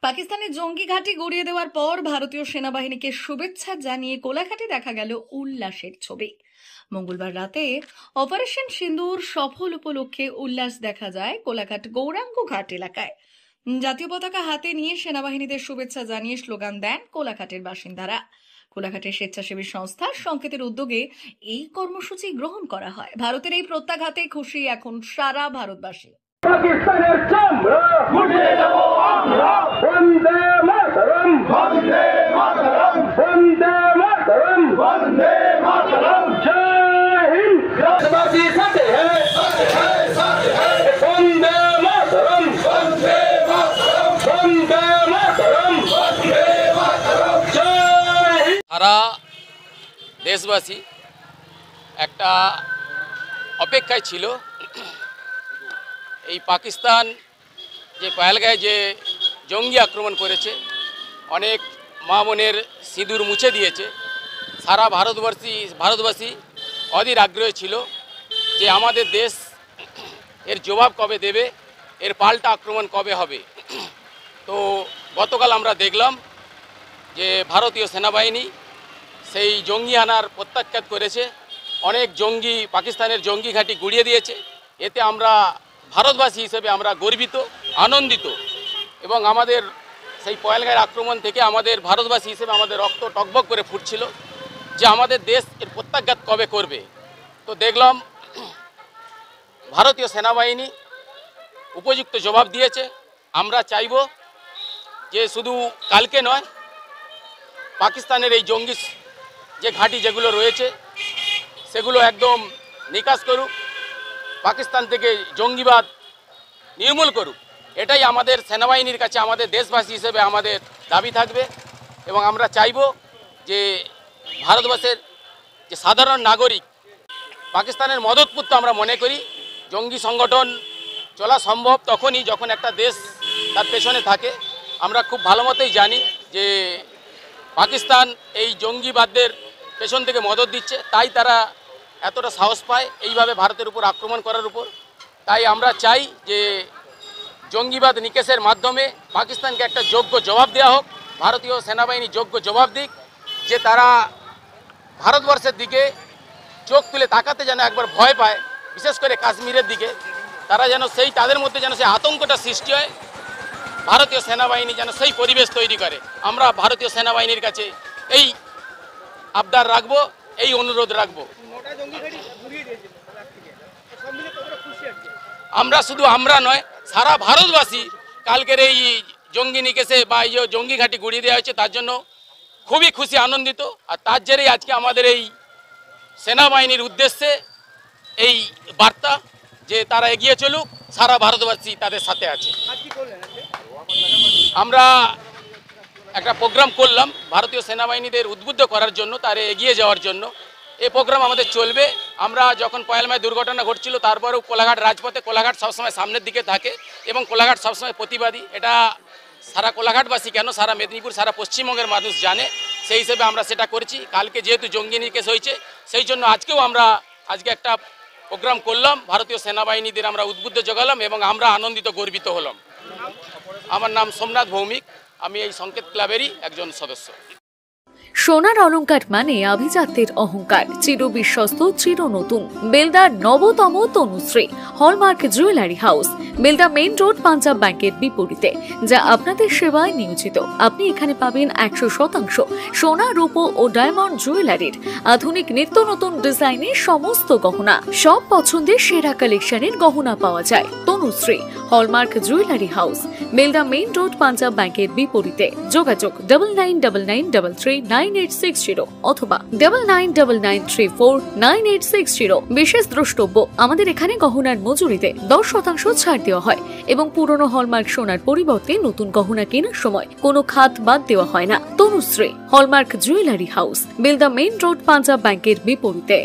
পাকিস্তানের জঙ্গি ঘাঁটি গড়িয়ে দেওয়ার পর ভারতীয় সেনাবাহিনীকে শুভেচ্ছা জানিয়ে কোলাঘাটে দেখা গেল উল্লাসের ছবি। মঙ্গলবার রাতে অপারেশন সিন্দুর সফল উপলক্ষে উল্লাস দেখা যায় কোলাঘাট গৌরাঙ্গ ঘাট এলাকায়। জাতীয় পতাকা হাতে নিয়ে সেনাবাহিনীদের শুভেচ্ছা জানিয়ে স্লোগান দেন কোলাঘাটের বাসিন্দারা। কোলাঘাটের স্বেচ্ছাসেবী সংস্থা সংকেতের উদ্যোগে এই কর্মসূচি গ্রহণ করা হয়। ভারতের এই প্রত্যাঘাতে খুশি এখন সারা ভারতবাসী। পাকিস্তানের চামড়া গুটিয়ে দেব আমরা, বন্দে মাতরম, বন্দে মাতরম, বন্দে মাতরম, বন্দে মাতরম, জয় হিন্দ। দেশবাসী সাথে হ্যায়, সাথে হ্যায়, বন্দে মাতরম, বন্দে মাতরম, বন্দে মাতরম, বন্দে মাতরম, জয় হিন্দ। সারা দেশবাসী একটা অপেক্ষায় ছিল এই পাকিস্তান যে পহেলগাঁয়ে যে জঙ্গি আক্রমণ করেছে, অনেক মা বোনের সিঁদুর মুছে দিয়েছে। সারা ভারতবাসী অধীর আগ্রহী ছিল যে আমাদের দেশ এর জবাব কবে দেবে, এর পাল্টা আক্রমণ কবে হবে। তো গতকাল আমরা দেখলাম যে ভারতীয় সেনাবাহিনী সেই জঙ্গি হানার প্রত্যাখ্যাত করেছে, অনেক জঙ্গি পাকিস্তানের জঙ্গি ঘাঁটি গুড়িয়ে দিয়েছে। এতে আমরা ভারতবাসী হিসেবে আমরা গর্বিত, আনন্দিত, এবং আমাদের সেই পহেলগাঁয়ের আক্রমণ থেকে আমাদের ভারতবাসী হিসেবে আমাদের রক্ত টকবক করে ফুটছিল যে আমাদের দেশ এর প্রত্যাঘাত কবে করবে। তো দেখলাম ভারতীয় সেনাবাহিনী উপযুক্ত জবাব দিয়েছে। আমরা চাইব যে শুধু কালকে নয়, পাকিস্তানের এই জঙ্গি যে ঘাঁটি যেগুলো রয়েছে সেগুলো একদম নিকাশ করুক, পাকিস্তান থেকে জঙ্গিবাদ নির্মূল করুক। এটাই আমাদের সেনাবাহিনীর কাছে আমাদের দেশবাসী হিসেবে আমাদের দাবি থাকবে। এবং আমরা চাইব যে ভারতবর্ষের যে সাধারণ নাগরিক পাকিস্তানের মদতপুত্র আমরা মনে করি। জঙ্গি সংগঠন চলা সম্ভব তখনই যখন একটা দেশ তার পেছনে থাকে। আমরা খুব ভালো মতোই জানি যে পাকিস্তান এই জঙ্গিবাদদের পেছন থেকে মদত দিচ্ছে, তাই তারা এতটা সাহস পায় এইভাবে ভারতের উপর আক্রমণ করার উপর। তাই আমরা চাই যে জঙ্গিবাদ নিকেশের মাধ্যমে পাকিস্তানকে একটা যোগ্য জবাব দেওয়া হোক, ভারতীয় সেনাবাহিনী যোগ্য জবাব দিক, যে তারা ভারতবর্ষের দিকে চোখ তুলে তাকাতে যেন একবার ভয় পায়, বিশেষ করে কাশ্মীরের দিকে। তারা যেন তাদের মধ্যে যেন সেই আতঙ্কটা সৃষ্টি হয়, ভারতীয় সেনাবাহিনী যেন সেই পরিবেশ তৈরি করে। আমরা ভারতীয় সেনাবাহিনীর কাছে এই আবদার রাখবো, এই অনুরোধ রাখবো। আমরা শুধু আমরা নয়, সারা ভারতবাসী কালকের এই জঙ্গি নিকেশে বা এই জঙ্গি ঘাঁটি গুড়িয়ে দেওয়া হয়েছে তার জন্য খুবই খুশি, আনন্দিত। আর তার জেরেই আজকে আমাদের এই সেনাবাহিনীর উদ্দেশ্যে এই বার্তা যে তারা এগিয়ে চলুক, সারা ভারতবাসী তাদের সাথে আছে। আমরা একটা প্রোগ্রাম করলাম ভারতীয় সেনাবাহিনীদের উদ্বুদ্ধ করার জন্য, তারা এগিয়ে যাওয়ার জন্য। এই প্রোগ্রাম আমাদের চলবে। আমরা যখন পহেলগাঁয়ে দুর্ঘটনা ঘটছিল তারপরেও কোলাঘাট রাজপথে, কোলাঘাট সবসময় সামনের দিকে থাকে এবং কোলাঘাট সবসময় প্রতিবাদী। এটা সারা কোলাঘাটবাসী কেন সারা মেদিনীপুর, সারা পশ্চিমবঙ্গের মানুষ জানে। সেই হিসেবে আমরা সেটা করেছি। কালকে যেহেতু জঙ্গি নিকেশ হয়েছে সেই জন্য আজকেও আমরা একটা প্রোগ্রাম করলাম, ভারতীয় সেনাবাহিনীদের আমরা উদ্বুদ্ধ জোগালাম এবং আমরা আনন্দিত, গর্বিত হলাম। আমার নাম সোমনাথ ভৌমিক, আমি এই সংকেত ক্লাবেরই একজন সদস্য। সোনার অলংকার মানে আভিজাত্যের অহংকার, চির বিশ্বস্ত, চির নতুন। বেলদার নবতম Tanushree hallmark jewellery house, Belda main road, Punjab ব্যাংকের বিপরীতে, যা আপনাদের সেবায় নিয়োজিত। আপনি এখানে পাবেন 100% সোনা, রূপো ও ডায়মন্ড জুয়েলারির আধুনিক নিত্য নতুন ডিজাইনের সমস্ত গহনা। সব পছন্দের সেরা কালেকশনের গহনা পাওয়া যায়। Tanushree hallmark jewellery house, Belda main road, Punjab ব্যাংকের বিপরীতে। যোগাযোগ 9999399860 অথবা 9999349860। বিশেষ দ্রষ্টব্য, আমাদের এখানে গহনার মজুরিতে 10% ছাড় দেওয়া হয় এবং পুরনো হলমার্ক সোনার পরিবর্তে নতুন গহনা কেনার সময় কোনো খাত বাদ দেওয়া হয় না। Tanushree hallmark jewellery house, Belda main road, Punjab ব্যাংকের বিপরীতে।